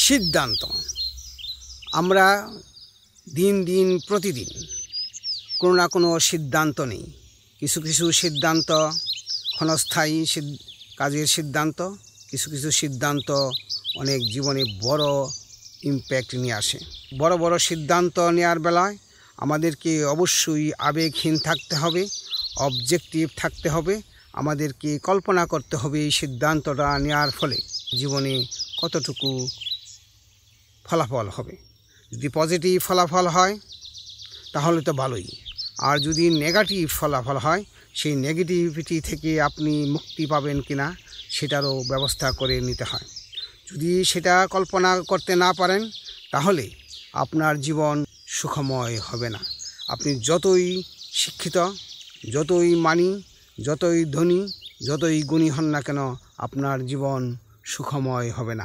সিদ্ধান্ত। আমরা দিন দিন প্রতিদিন কোনো না কোনো সিদ্ধান্ত নেই। কিছু কিছু সিদ্ধান্ত ক্ষণস্থায়ী কাজের সিদ্ধান্ত, কিছু কিছু সিদ্ধান্ত অনেক জীবনে বড় ইম্প্যাক্ট নিয়ে আসে। বড় বড় সিদ্ধান্ত নেওয়ার বেলায় আমাদেরকে অবশ্যই আবেগহীন থাকতে হবে, অবজেক্টিভ থাকতে হবে। আমাদেরকে কল্পনা করতে হবে এই সিদ্ধান্তটা নেওয়ার ফলে জীবনে কতটুকু ফলাফল হবে। যদি পজিটিভ ফলাফল হয় তাহলে তো ভালোই, আর যদি নেগেটিভ ফলাফল হয় সেই নেগেটিভিটি থেকে আপনি মুক্তি পাবেন কিনা সেটারও ব্যবস্থা করে নিতে হয়। যদি সেটা কল্পনা করতে না পারেন তাহলে আপনার জীবন সুখময় হবে না। আপনি যতই শিক্ষিত, যতই মানি, যতই ধনী, যতই গুণী হন না কেন, আপনার জীবন সুখময় হবে না।